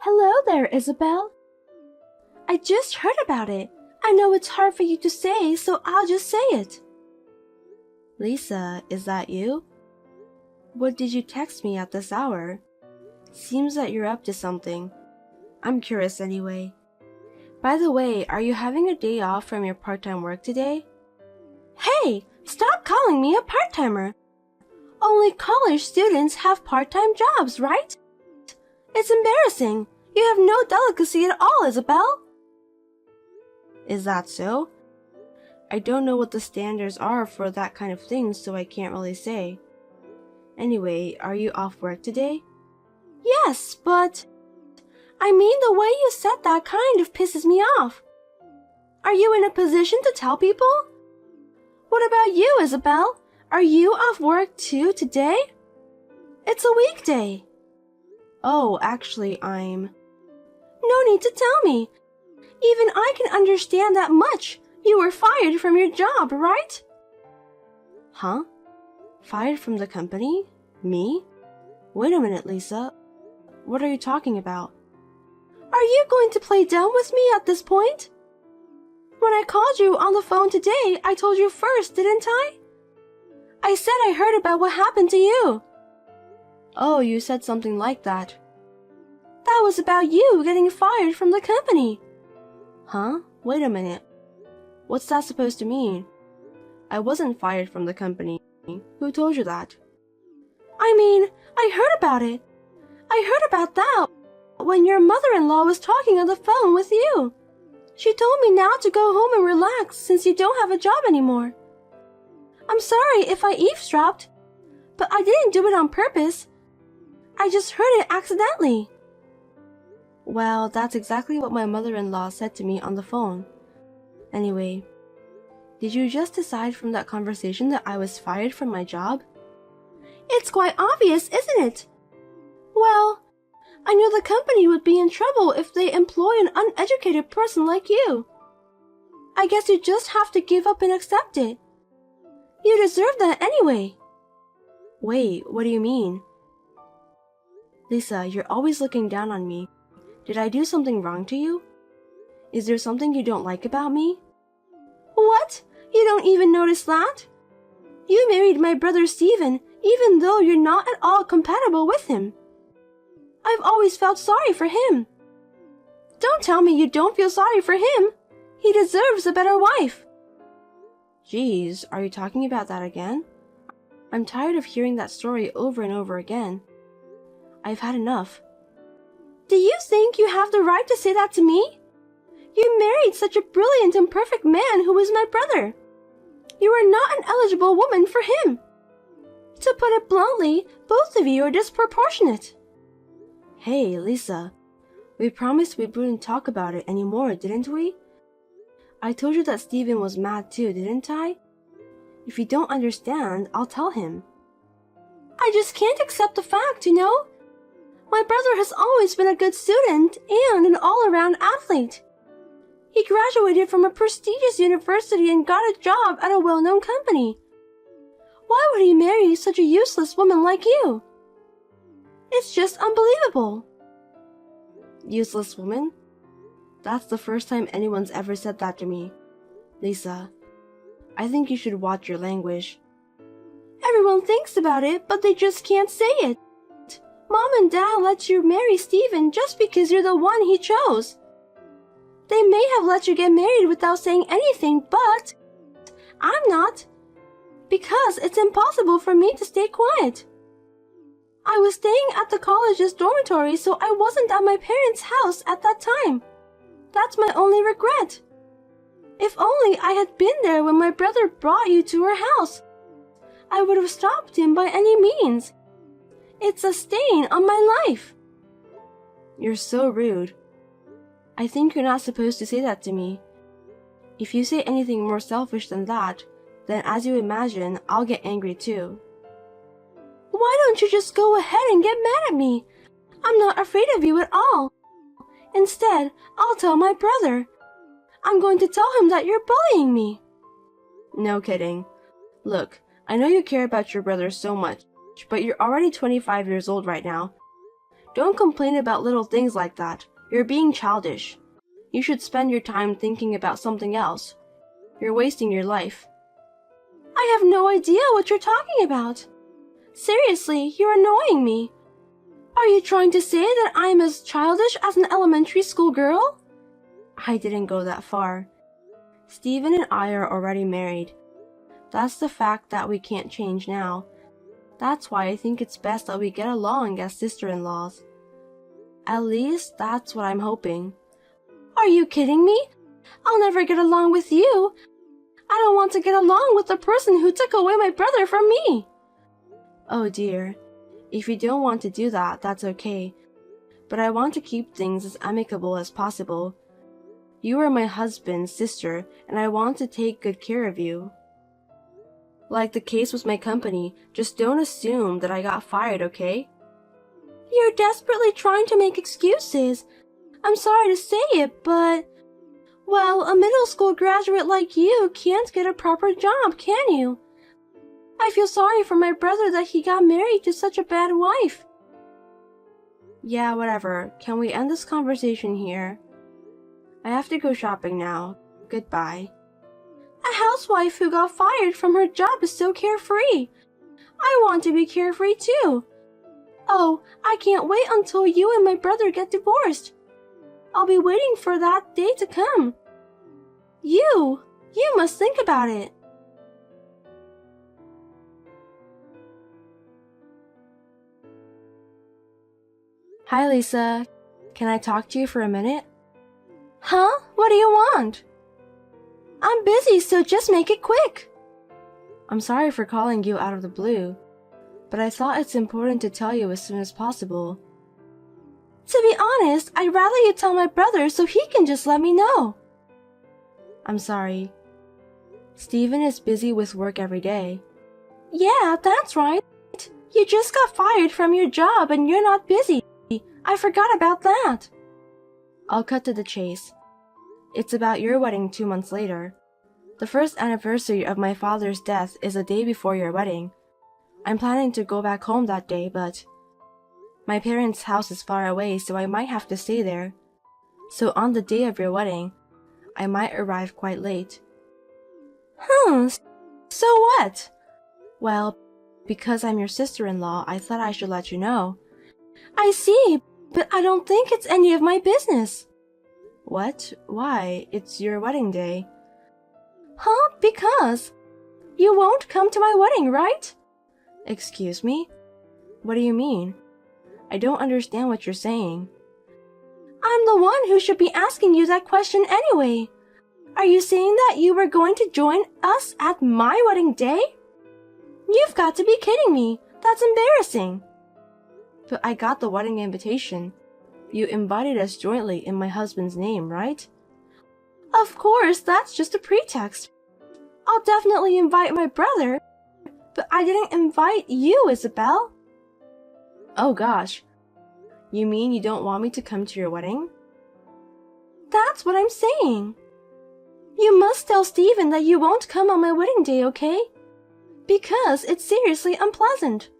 Hello there, Isabel. I just heard about it. I know it's hard for you to say, so I'll just say it. Lisa, is that you? What did you text me at this hour? Seems that you're up to something. I'm curious anyway. By the way, are you having a day off from your part-time work today? Hey, stop calling me a part-timer. Only college students have part-time jobs, right? It's embarrassing. You have no delicacy at all, Isabel. Is that so? I don't know what the standards are for that kind of thing, so I can't really say. Anyway, are you off work today? Yes, but... I mean, the way you said that kind of pisses me off. Are you in a position to tell people? What about you, Isabel? Are you off work too today? It's a weekday. Oh, actually, I'm... No need to tell me. Even I can understand that much. You were fired from your job, right? Huh? Fired from the company? Me? Wait a minute, Lisa. What are you talking about? Are you going to play dumb with me at this point? When I called you on the phone today, I told you first, didn't I? I said I heard about what happened to you. Oh, you said something like that. That was about you getting fired from the company. Huh? Wait a minute. What's that supposed to mean? I wasn't fired from the company. Who told you that? I mean, I heard about it. I heard about that when your mother-in-law was talking on the phone with you. She told me now to go home and relax since you don't have a job anymore. I'm sorry if I eavesdropped, but I didn't do it on purpose. I just heard it accidentally. Well, that's exactly what my mother-in-law said to me on the phone. Anyway, did you just decide from that conversation that I was fired from my job? It's quite obvious, isn't it? Well, I knew the company would be in trouble if they employ an uneducated person like you. I guess you just have to give up and accept it. You deserve that anyway. Wait, what do you mean? Lisa, you're always looking down on me. Did I do something wrong to you? Is there something you don't like about me? What? You don't even notice that? You married my brother Stephen, even though you're not at all compatible with him. I've always felt sorry for him. Don't tell me you don't feel sorry for him. He deserves a better wife. Geez, are you talking about that again? I'm tired of hearing that story over and over again. I've had enough. Do you think you have the right to say that to me? You married such a brilliant and perfect man who is my brother. You are not an eligible woman for him. To put it bluntly, both of you are disproportionate. Hey, Lisa, we promised we wouldn't talk about it anymore, didn't we? I told you that Stephen was mad too, didn't I? If you don't understand, I'll tell him. I just can't accept the fact, you know? My brother has always been a good student and an all-around athlete. He graduated from a prestigious university and got a job at a well-known company. Why would he marry such a useless woman like you? It's just unbelievable. Useless woman? That's the first time anyone's ever said that to me. Lisa, I think you should watch your language. Everyone thinks about it, but they just can't say it. Mom and Dad let you marry Stephen just because you're the one he chose. They may have let you get married without saying anything, but I'm not. Because it's impossible for me to stay quiet. I was staying at the college's dormitory, so I wasn't at my parents' house at that time. That's my only regret. If only I had been there when my brother brought you to our house. I would have stopped him by any means. It's a stain on my life. You're so rude. I think you're not supposed to say that to me. If you say anything more selfish than that, then as you imagine, I'll get angry too. Why don't you just go ahead and get mad at me? I'm not afraid of you at all. Instead, I'll tell my brother. I'm going to tell him that you're bullying me. No kidding. Look, I know you care about your brother so much, but you're already 25 years old right now. Don't complain about little things like that. You're being childish. You should spend your time thinking about something else. You're wasting your life. I have no idea what you're talking about. Seriously, you're annoying me. Are you trying to say that I'm as childish as an elementary school girl? I didn't go that far. Steven and I are already married. That's the fact that we can't change now. That's why I think it's best that we get along as sister-in-laws. At least, that's what I'm hoping. Are you kidding me? I'll never get along with you. I don't want to get along with the person who took away my brother from me. Oh dear. If you don't want to do that, that's okay. But I want to keep things as amicable as possible. You are my husband's sister, and I want to take good care of you. Like the case with my company, just don't assume that I got fired, okay? You're desperately trying to make excuses. I'm sorry to say it, but... Well, a middle school graduate like you can't get a proper job, can you? I feel sorry for my brother that he got married to such a bad wife. Yeah, whatever. Can we end this conversation here? I have to go shopping now. Goodbye. A housewife who got fired from her job is so carefree. I want to be carefree too. Oh, I can't wait until you and my brother get divorced. I'll be waiting for that day to come. You must think about it. Hi, Lisa. Can I talk to you for a minute? Huh? What do you want? I'm busy, so just make it quick. I'm sorry for calling you out of the blue, but I thought it's important to tell you as soon as possible. To be honest, I'd rather you tell my brother so he can just let me know. I'm sorry. Steven is busy with work every day. Yeah, that's right. You just got fired from your job and you're not busy. I forgot about that. I'll cut to the chase. It's about your wedding 2 months later. The first anniversary of my father's death is the day before your wedding. I'm planning to go back home that day, but my parents' house is far away, so I might have to stay there. So on the day of your wedding, I might arrive quite late. So what? Well, because I'm your sister-in-law, I thought I should let you know. I see, but I don't think it's any of my business. What? Why? It's your wedding day. Because you won't come to my wedding, right? Excuse me? What do you mean? I don't understand what you're saying. I'm the one who should be asking you that question anyway. Are you saying that you were going to join us at my wedding day? You've got to be kidding me. That's embarrassing. But I got the wedding invitation. You invited us jointly in my husband's name, right? Of course, that's just a pretext. I'll definitely invite my brother, but I didn't invite you, Isabel. Oh gosh. You mean you don't want me to come to your wedding? That's what I'm saying. You must tell Steven that you won't come on my wedding day, okay? Because it's seriously unpleasant.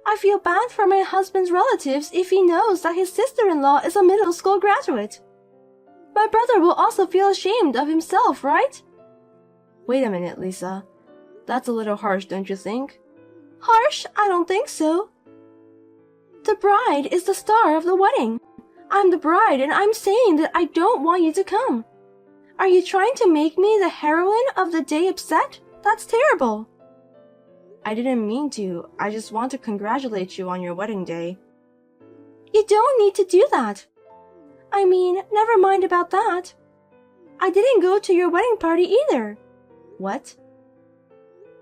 I feel bad for my husband's relatives if he knows that his sister-in-law is a middle school graduate. My brother will also feel ashamed of himself, right? Wait a minute, Lisa. That's a little harsh, don't you think? Harsh? I don't think so. The bride is the star of the wedding. I'm the bride and I'm saying that I don't want you to come. Are you trying to make me the heroine of the day upset? That's terrible. I didn't mean to. I just want to congratulate you on your wedding day. You don't need to do that. I mean, never mind about that. I didn't go to your wedding party either. What?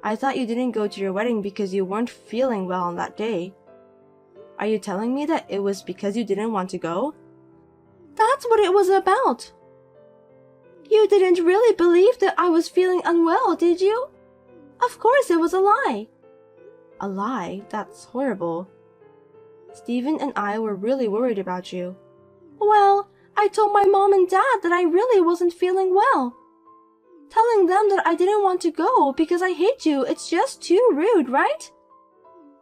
I thought you didn't go to your wedding because you weren't feeling well on that day. Are you telling me that it was because you didn't want to go? That's what it was about. You didn't really believe that I was feeling unwell, did you? Of course it was a lie. A lie? That's horrible. Steven and I were really worried about you. Well, I told my mom and dad that I really wasn't feeling well. Telling them that I didn't want to go because I hate you, it's just too rude, right?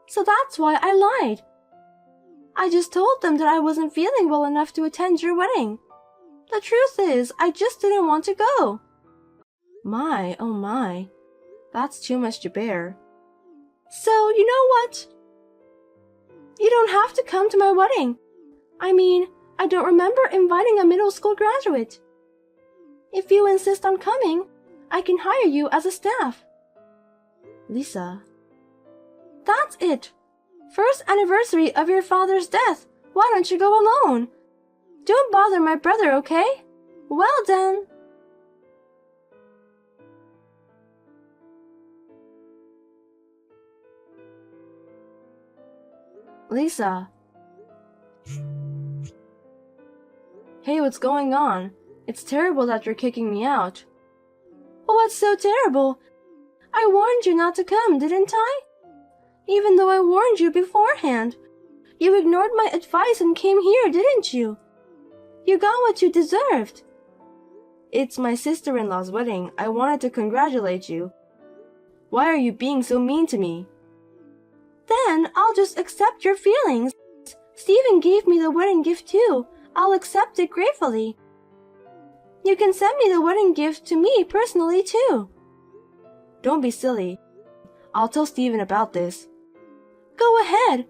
So that's why I lied. I just told them that I wasn't feeling well enough to attend your wedding. The truth is, I just didn't want to go. My, oh my. That's too much to bear. So, you know what? You don't have to come to my wedding. I mean, I don't remember inviting a middle school graduate. If you insist on coming, I can hire you as a staff. Lisa. That's it. First anniversary of your father's death. Why don't you go alone? Don't bother my brother, okay? Well then. Lisa. Hey, what's going on? It's terrible that you're kicking me out. What's so terrible? I warned you not to come, didn't I? Even though I warned you beforehand. You ignored my advice and came here, didn't you? You got what you deserved. It's my sister-in-law's wedding. I wanted to congratulate you. Why are you being so mean to me? Then I'll just accept your feelings. Steven gave me the wedding gift too. I'll accept it gratefully. You can send me the wedding gift to me personally too. Don't be silly. I'll tell Steven about this. Go ahead.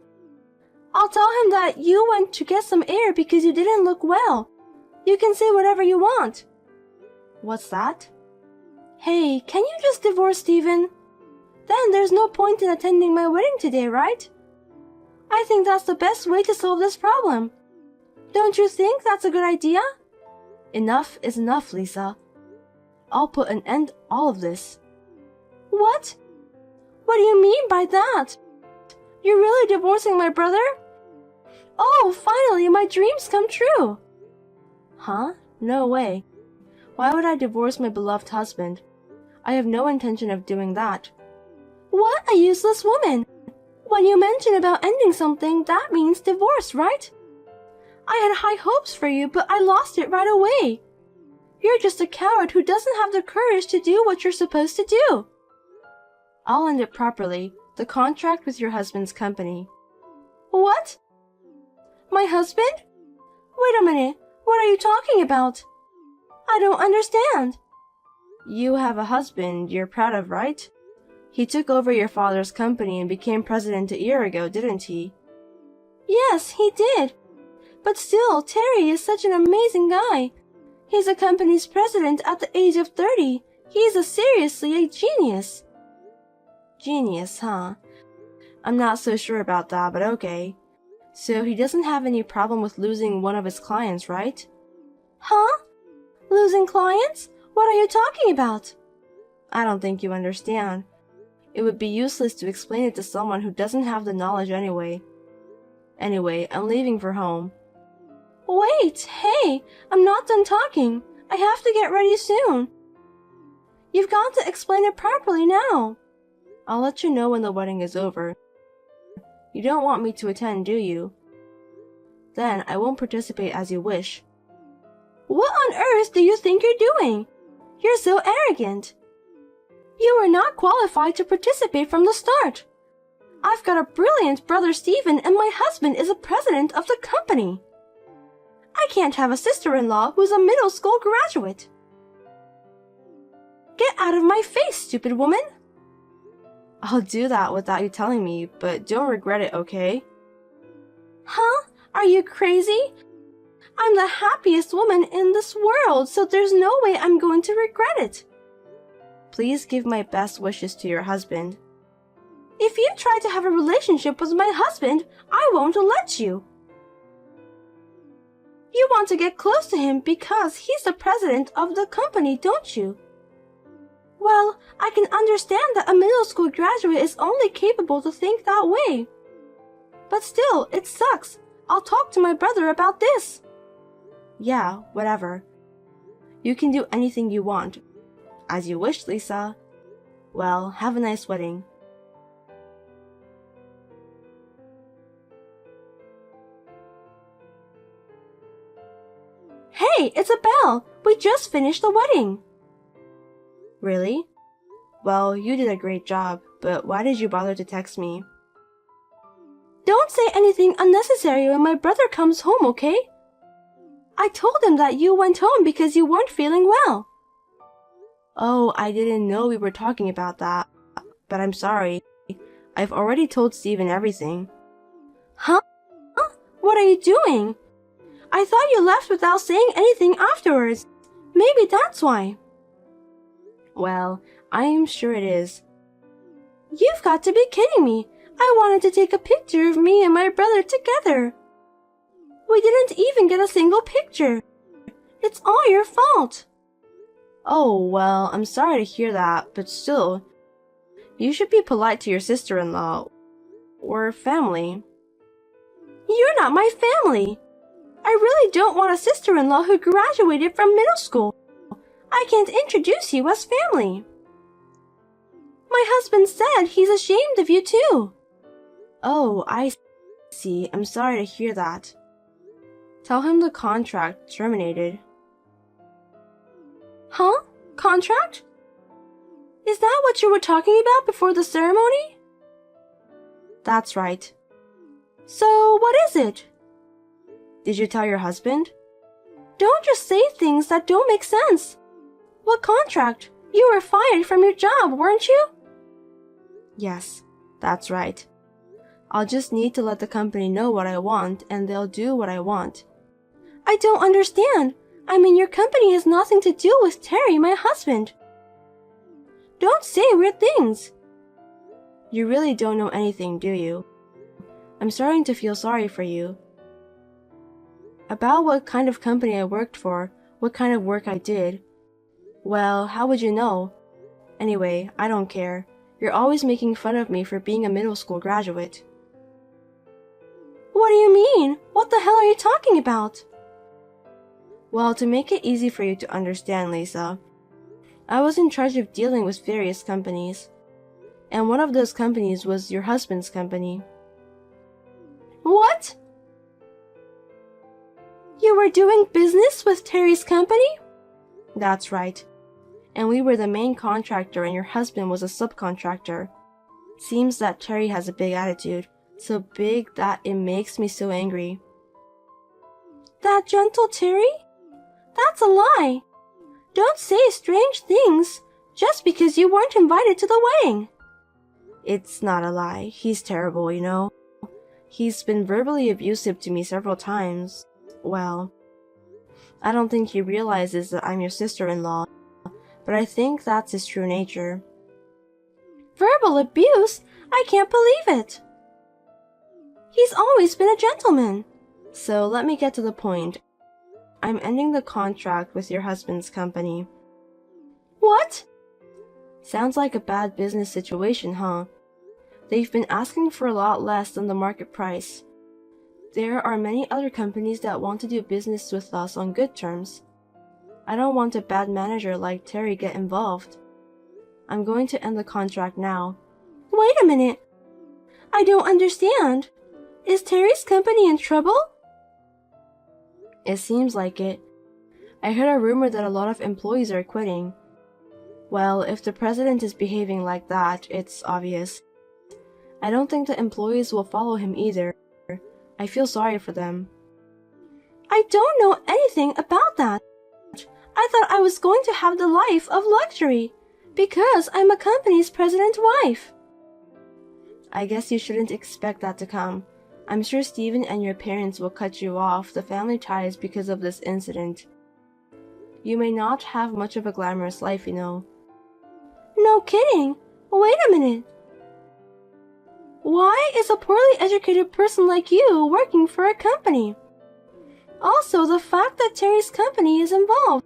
I'll tell him that you went to get some air because you didn't look well. You can say whatever you want. What's that? Hey, can you just divorce Steven? Then there's no point in attending my wedding today, right? I think that's the best way to solve this problem. Don't you think that's a good idea? Enough is enough, Lisa. I'll put an end to all of this. What? What do you mean by that? You're really divorcing my brother? Oh, finally, my dreams come true. Huh? No way. Why would I divorce my beloved husband? I have no intention of doing that. What a useless woman! When you mention about ending something, that means divorce, right? I had high hopes for you, but I lost it right away. You're just a coward who doesn't have the courage to do what you're supposed to do. I'll end it properly. The contract with your husband's company. What? My husband? Wait a minute. What are you talking about? I don't understand. You have a husband you're proud of, right? He took over your father's company and became president a year ago, didn't he? Yes, he did. But still, Terry is such an amazing guy. He's the company's president at the age of 30. He's seriously a genius. Genius, huh? I'm not so sure about that, but okay. So he doesn't have any problem with losing one of his clients, right? Huh? Losing clients? What are you talking about? I don't think you understand. It would be useless to explain it to someone who doesn't have the knowledge anyway. Anyway, I'm leaving for home. Wait, hey, I'm not done talking. I have to get ready soon. You've got to explain it properly now. I'll let you know when the wedding is over. You don't want me to attend, do you? Then I won't participate as you wish. What on earth do you think you're doing? You're so arrogant. You were not qualified to participate from the start. I've got a brilliant brother Steven and my husband is a president of the company. I can't have a sister-in-law who's a middle school graduate. Get out of my face, stupid woman. I'll do that without you telling me, but don't regret it, okay? Huh? Are you crazy? I'm the happiest woman in this world, so there's no way I'm going to regret it. Please give my best wishes to your husband. If you try to have a relationship with my husband, I won't let you. You want to get close to him because he's the president of the company, don't you? Well, I can understand that a middle school graduate is only capable to think that way. But still, it sucks. I'll talk to my brother about this. Yeah, whatever. You can do anything you want. As you wish, Lisa. Well, have a nice wedding. Hey, it's Abel. We just finished the wedding. Really? Well, you did a great job, but why did you bother to text me? Don't Don't say anything unnecessary when my brother comes home, okay? I told him that you went home because you weren't feeling well. Oh, I didn't know we were talking about that. But I'm sorry. I've already told Steven everything. Huh? What are you doing? I thought you left without saying anything afterwards. Maybe that's why. Well, I am sure it is. You've got to be kidding me. I wanted to take a picture of me and my brother together. We didn't even get a single picture. It's all your fault. Oh, well, I'm sorry to hear that, but still, you should be polite to your sister-in-law or family. You're not my family. I really don't want a sister-in-law who graduated from middle school. I can't introduce you as family. My husband said he's ashamed of you too. Oh, I see. I'm sorry to hear that. Tell him the contract terminated. Huh? Contract? Is that what you were talking about before the ceremony? That's right. So, what is it? Did you tell your husband? Don't just say things that don't make sense. What contract? You were fired from your job, weren't you? Yes, that's right. I'll just need to let the company know what I want, and they'll do what I want. I don't understand. I mean, your company has nothing to do with Terry, my husband. Don't say weird things. You really don't know anything, do you? I'm starting to feel sorry for you. About what kind of company I worked for, what kind of work I did. Well, how would you know? Anyway, I don't care. You're always making fun of me for being a middle school graduate. What do you mean? What the hell are you talking about? Well, to make it easy for you to understand, Lisa, I was in charge of dealing with various companies. And one of those companies was your husband's company. What? You were doing business with Terry's company? That's right. And we were the main contractor and your husband was a subcontractor. Seems that Terry has a big attitude, so big that it makes me so angry. That gentle Terry? That's a lie. Don't say strange things just because you weren't invited to the wedding. It's not a lie. He's terrible, you know. He's been verbally abusive to me several times. Well, I don't think he realizes that I'm your sister-in-law, but I think that's his true nature. Verbal abuse? I can't believe it. He's always been a gentleman. So let me get to the point. I'm ending the contract with your husband's company. What? Sounds like a bad business situation, huh? They've been asking for a lot less than the market price. There are many other companies that want to do business with us on good terms. I don't want a bad manager like Terry get involved. I'm going to end the contract now. Wait a minute. I don't understand. Is Terry's company in trouble? It seems like it. I heard a rumor that a lot of employees are quitting. Well, if the president is behaving like that, it's obvious. I don't think the employees will follow him either. I feel sorry for them. I don't know anything about that. I thought I was going to have the life of luxury because I'm a company's president's wife. I guess you shouldn't expect that to come. I'm sure Steven and your parents will cut you off the family ties because of this incident. You may not have much of a glamorous life, you know. No kidding. Wait a minute. Why is a poorly educated person like you working for a company? Also, the fact that Terry's company is involved,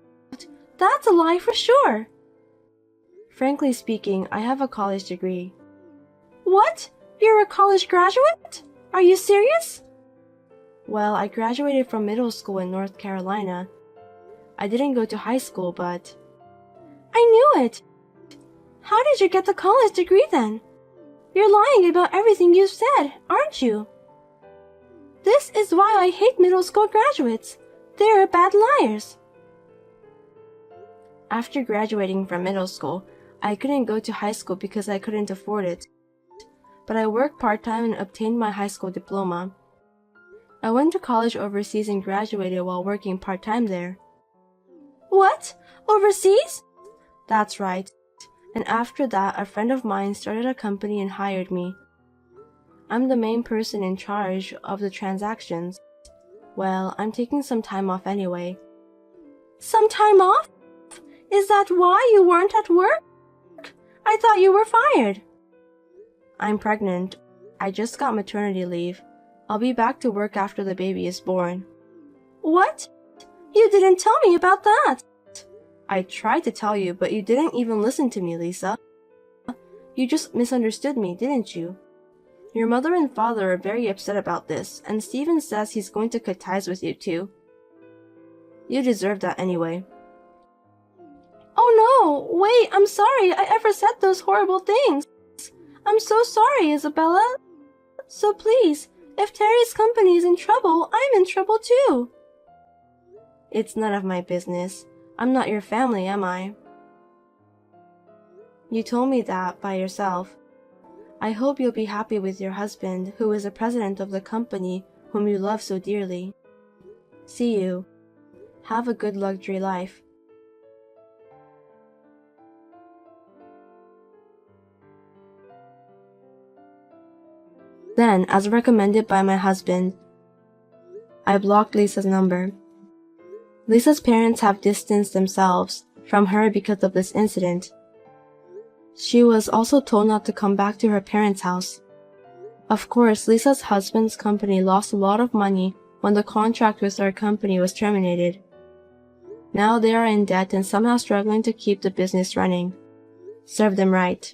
that's a lie for sure. Frankly speaking, I have a college degree. What? You're a college graduate? Are you serious? Well, I graduated from middle school in North Carolina. I didn't go to high school, but... I knew it. How did you get the college degree then? You're lying about everything you've said, aren't you? This is why I hate middle school graduates. They're bad liars. After graduating from middle school, I couldn't go to high school because I couldn't afford it. but I worked part-time and obtained my high school diploma. I went to college overseas and graduated while working part-time there. What? Overseas? That's right. And after that, a friend of mine started a company and hired me. I'm the main person in charge of the transactions. Well, I'm taking some time off anyway. Some time off? Is that why you weren't at work? I thought you were fired. I'm pregnant. I just got maternity leave. I'll be back to work after the baby is born. What? You didn't tell me about that. I tried to tell you, but you didn't even listen to me, Lisa. You just misunderstood me, didn't you? Your mother and father are very upset about this, and Steven says he's going to cut ties with you too. You deserve that anyway. Oh no, wait, I'm sorry I ever said those horrible things. I'm so sorry, Isabella. So please, if Terry's company is in trouble, I'm in trouble too. It's none of my business. I'm not your family, am I? You told me that by yourself. I hope you'll be happy with your husband, who is the president of the company whom you love so dearly. See you. Have a good luxury life. Then, as recommended by my husband, I blocked Lisa's number. Lisa's parents have distanced themselves from her because of this incident. She was also told not to come back to her parents' house. Of course, Lisa's husband's company lost a lot of money when the contract with our company was terminated. Now they are in debt and somehow struggling to keep the business running. Serve them right.